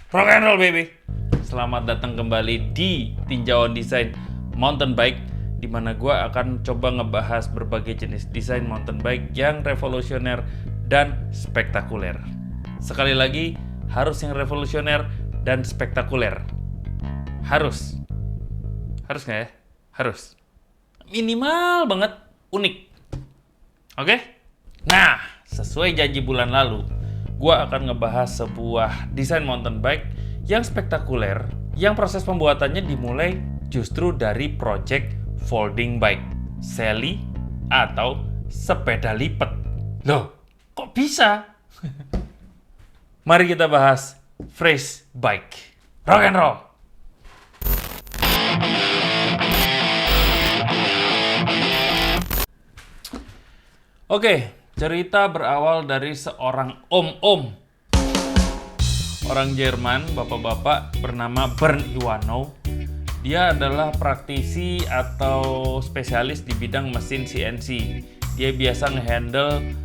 Rock and roll baby. Selamat datang kembali di Tinjauan Desain Mountain Bike, di mana gue akan coba ngebahas berbagai jenis desain mountain bike yang revolusioner dan spektakuler. Sekali lagi, harus yang revolusioner dan spektakuler. Harus nggak ya? Harus. Minimal banget unik. Oke? Nah, sesuai janji bulan lalu, gue akan ngebahas sebuah desain mountain bike yang spektakuler, yang proses pembuatannya dimulai justru dari project folding bike, Sally atau sepeda lipat. Loh, kok bisa? Mari kita bahas Fresh Bike. Rock and roll! Oke, cerita berawal dari seorang om-om. Orang Jerman, bapak-bapak bernama Bernd Iwanov. Dia adalah praktisi atau spesialis di bidang mesin CNC. Dia biasa ngehandle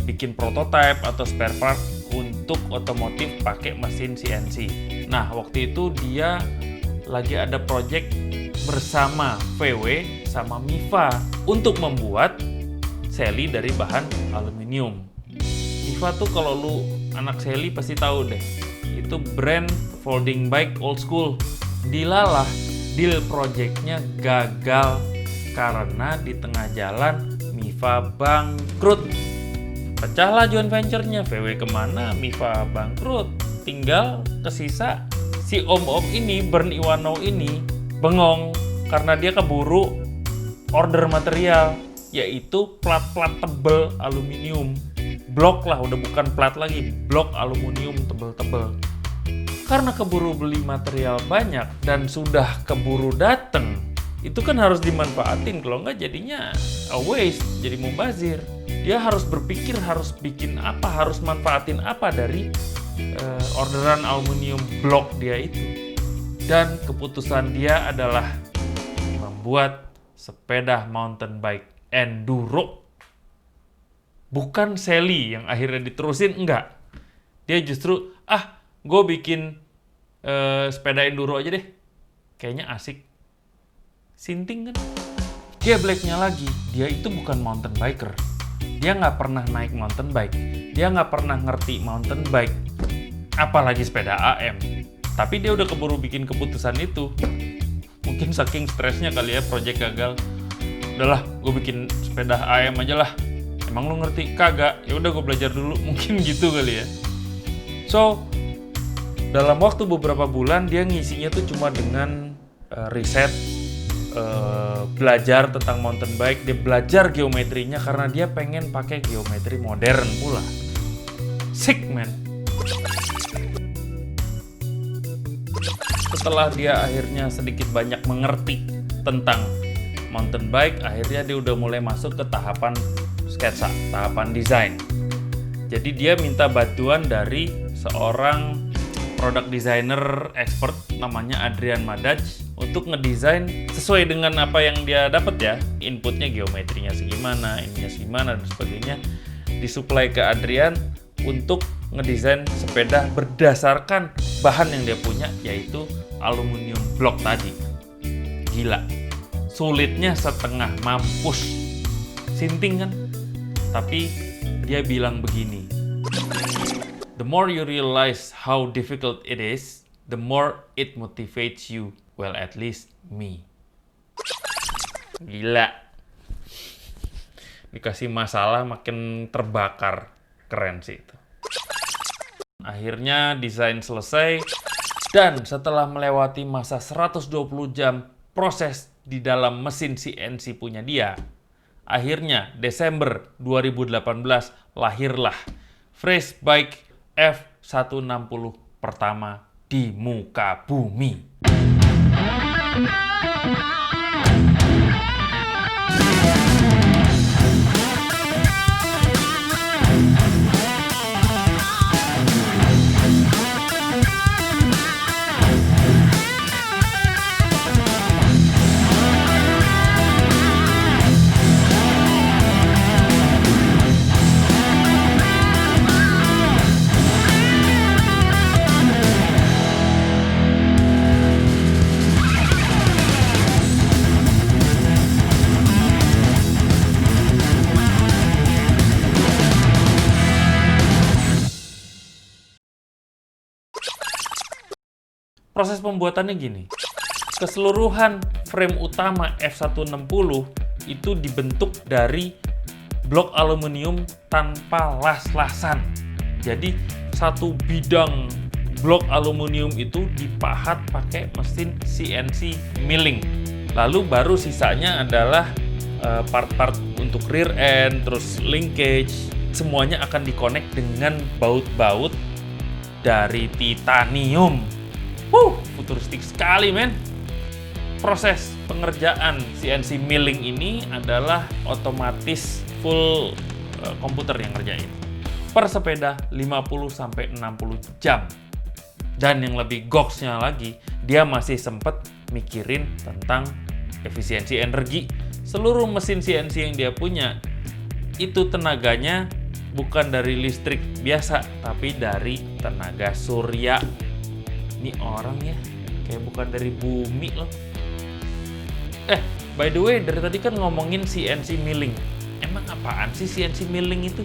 bikin prototype atau spare part untuk otomotif pakai mesin CNC. Nah, waktu itu dia lagi ada project bersama VW sama Mifa untuk membuat Sally dari bahan aluminium. Mifa tuh kalau lu anak Sally pasti tahu deh. Itu brand folding bike old school. Dilalah deal projectnya gagal karena di tengah jalan Mifa bangkrut. Pecahlah joint venture-nya, VW kemana, Mifa bangkrut. Tinggal kesisa si om-om ini, Bernd Iwanov ini bengong karena dia keburu order material, yaitu plat-plat tebel aluminium. Blok lah, udah bukan plat lagi, blok aluminium tebel-tebel. Karena keburu beli material banyak dan sudah keburu dateng, itu kan harus dimanfaatin, kalau nggak jadinya a waste, jadi mubazir. Dia harus berpikir harus bikin apa, harus manfaatin apa dari orderan aluminium blok dia itu. Dan keputusan dia adalah membuat sepeda mountain bike enduro. Bukan Sally yang akhirnya diterusin, enggak. Dia justru, gue bikin sepeda enduro aja deh. Kayaknya asik. Sinting kan? Dia blacknya lagi, dia itu bukan mountain biker. Dia nggak pernah naik mountain bike. Dia nggak pernah ngerti mountain bike. Apalagi sepeda AM. Tapi dia udah keburu bikin keputusan itu. Mungkin saking stresnya kali ya, project gagal. Udahlah, gue bikin sepeda AM aja lah. Emang lu ngerti? Kagak. Ya udah gue belajar dulu. Mungkin gitu kali ya. So, dalam waktu beberapa bulan dia ngisinya tuh cuma dengan riset, belajar tentang mountain bike. Dia belajar geometrinya karena dia pengen pakai geometri modern pula. Sick man. Setelah dia akhirnya sedikit banyak mengerti tentang mountain bike, akhirnya dia udah mulai masuk ke tahapan sketsa, tahapan desain. Jadi dia minta bantuan dari seorang product designer expert namanya Adrian Madaj untuk ngedesain sesuai dengan apa yang dia dapat ya. Inputnya geometrinya segimana, ininya segimana dan sebagainya. Disuplai ke Adrian untuk ngedesain sepeda berdasarkan bahan yang dia punya, yaitu aluminium block tadi. Gila. Sulitnya setengah mampus. Sinting kan? Tapi dia bilang begini. The more you realize how difficult it is, the more it motivates you. Well, at least me. Gila. Dikasih masalah makin terbakar. Keren sih itu. Akhirnya desain selesai. Dan setelah melewati masa 120 jam proses di dalam mesin CNC punya dia, akhirnya Desember 2018 lahirlah Fresh Bike F160 pertama di muka bumi. Proses pembuatannya gini. Keseluruhan frame utama F160 itu dibentuk dari blok aluminium tanpa las-lasan. Jadi satu bidang blok aluminium itu dipahat pakai mesin CNC milling. Lalu baru sisanya adalah part-part untuk rear end, terus linkage, semuanya akan dikonek dengan baut-baut dari titanium. Futuristik sekali, men. Proses pengerjaan CNC milling ini adalah otomatis full komputer yang ngerjain. Per sepeda 50-60 jam. Dan yang lebih goksnya lagi, dia masih sempet mikirin tentang efisiensi energi. Seluruh mesin CNC yang dia punya, itu tenaganya bukan dari listrik biasa, tapi dari tenaga surya. Ini orang ya, kayak bukan dari bumi loh. By the way, dari tadi kan ngomongin CNC milling. Emang apaan sih CNC milling itu?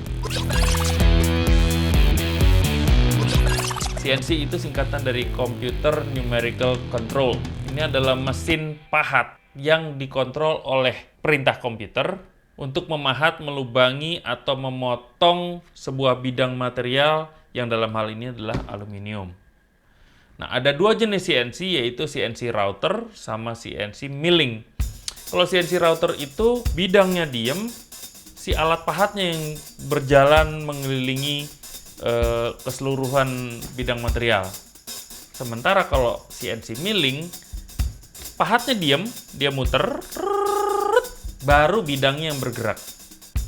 CNC itu singkatan dari Computer Numerical Control. Ini adalah mesin pahat yang dikontrol oleh perintah komputer untuk memahat, melubangi, atau memotong sebuah bidang material yang dalam hal ini adalah aluminium. Nah, ada dua jenis CNC, yaitu CNC router sama CNC milling. Kalau CNC router itu bidangnya diem, si alat pahatnya yang berjalan mengelilingi keseluruhan bidang material. Sementara kalau CNC milling, pahatnya diem, dia muter, baru bidangnya yang bergerak.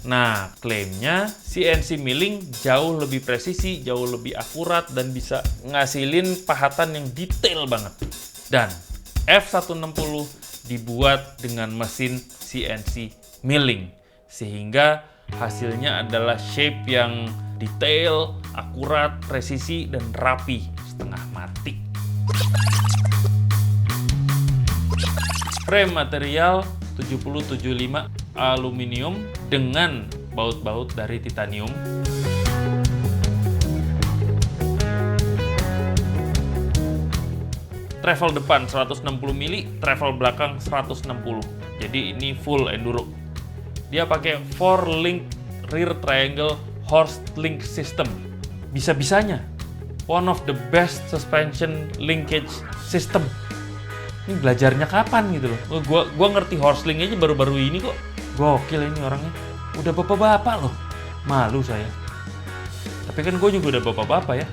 Nah, klaimnya CNC milling jauh lebih presisi, jauh lebih akurat, dan bisa ngasilin pahatan yang detail banget. Dan F160 dibuat dengan mesin CNC milling, sehingga hasilnya adalah shape yang detail, akurat, presisi, dan rapi, setengah mati. Frame material 7075 aluminium dengan baut-baut dari titanium. Travel depan 160 mili, travel belakang 160. Jadi ini full enduro. Dia pakai 4-link rear triangle horse link system. Bisa-bisanya one of the best suspension linkage system. Ini belajarnya kapan gitu loh? Gua ngerti horse link aja baru-baru ini kok. Gokil ini orangnya. Udah bapak-bapak loh. Malu saya. Tapi kan gue juga udah bapak-bapak ya.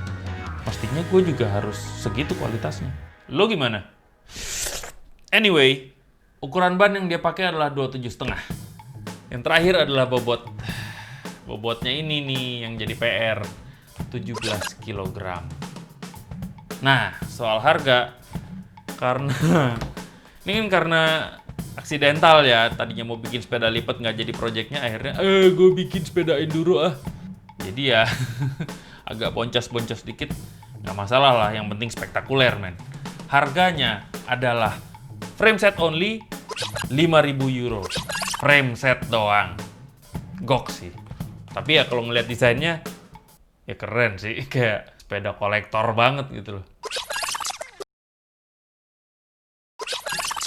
Pastinya gue juga harus segitu kualitasnya. Lo gimana? Anyway, ukuran ban yang dia pakai adalah 27,5. Yang terakhir adalah bobot. Bobotnya ini nih yang jadi PR, 17 kg. Nah, soal harga, karena ini kan karena aksidental ya, tadinya mau bikin sepeda lipat nggak jadi proyeknya, akhirnya gue bikin sepeda enduro ah. Jadi ya agak boncos-boncos dikit, nggak masalah lah, yang penting spektakuler men. Harganya adalah frame set only 5.000 euro. Frame set doang. Gok sih. Tapi ya kalau ngeliat desainnya, ya keren sih. Kayak sepeda kolektor banget gitu loh.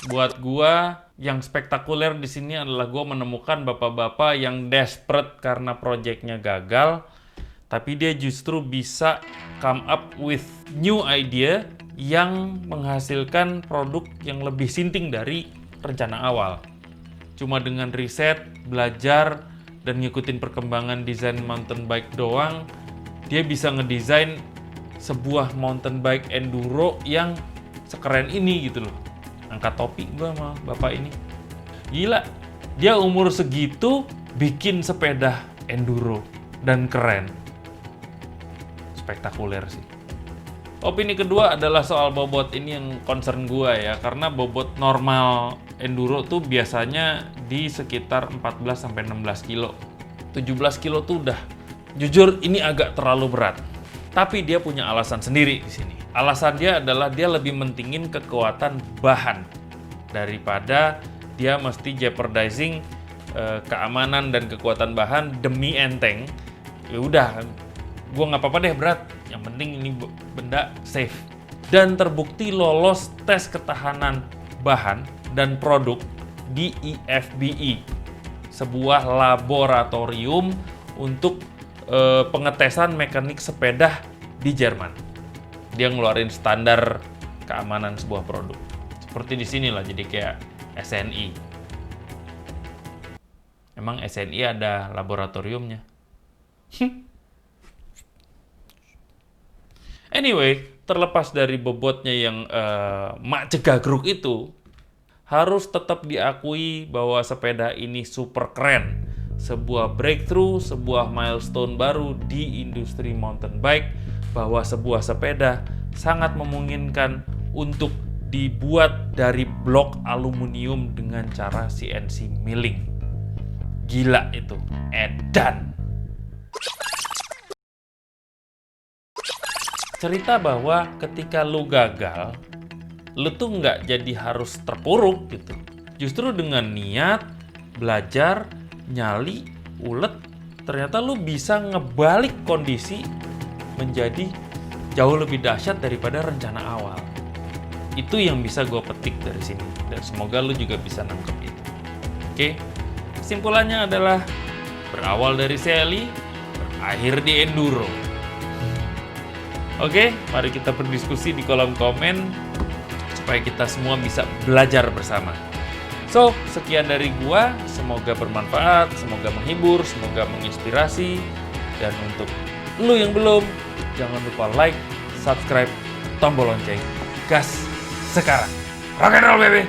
Buat gua, yang spektakuler di sini adalah gua menemukan bapak-bapak yang desperate karena proyeknya gagal, tapi dia justru bisa come up with new idea yang menghasilkan produk yang lebih sinting dari rencana awal. Cuma dengan riset, belajar, dan ngikutin perkembangan desain mountain bike doang, dia bisa ngedesain sebuah mountain bike enduro yang sekeren ini gitu loh. Angkat topi gua sama bapak ini. Gila, dia umur segitu bikin sepeda enduro dan keren. Spektakuler sih. Opini kedua adalah soal bobot, ini yang concern gua ya, karena bobot normal enduro tuh biasanya di sekitar 14-16 kilo. 17 kilo tuh udah, jujur ini agak terlalu berat. Tapi dia punya alasan sendiri di sini. Alasan dia adalah dia lebih mentingin kekuatan bahan daripada dia mesti jeopardizing keamanan dan kekuatan bahan demi enteng. Ya udah, gua nggak apa-apa deh berat. Yang penting ini benda safe. dan terbukti lolos tes ketahanan bahan dan produk di IFBI, sebuah laboratorium untuk pengetesan mekanik sepeda di Jerman. Dia ngeluarin standar keamanan sebuah produk. Seperti di sini lah, jadi kayak SNI. Emang SNI ada laboratoriumnya? Anyway, terlepas dari bobotnya yang mak cegagruk itu, harus tetap diakui bahwa sepeda ini super keren. Sebuah breakthrough, sebuah milestone baru di industri mountain bike, bahwa sebuah sepeda sangat memungkinkan untuk dibuat dari blok aluminium dengan cara CNC milling. Gila itu, edan. Cerita bahwa ketika lu gagal, lu tuh nggak jadi harus terpuruk gitu. Justru dengan niat, belajar, nyali, ulet, ternyata lu bisa ngebalik kondisi menjadi jauh lebih dahsyat daripada rencana awal. Itu yang bisa gue petik dari sini, dan semoga lu juga bisa nangkep itu. Oke, kesimpulannya adalah berawal dari Sally, berakhir di enduro. Oke, mari kita berdiskusi di kolom komen supaya kita semua bisa belajar bersama. So, sekian dari gua, semoga bermanfaat, semoga menghibur, semoga menginspirasi. Dan untuk lu yang belum, jangan lupa like, subscribe, tombol lonceng. Gas sekarang. Rock and roll baby.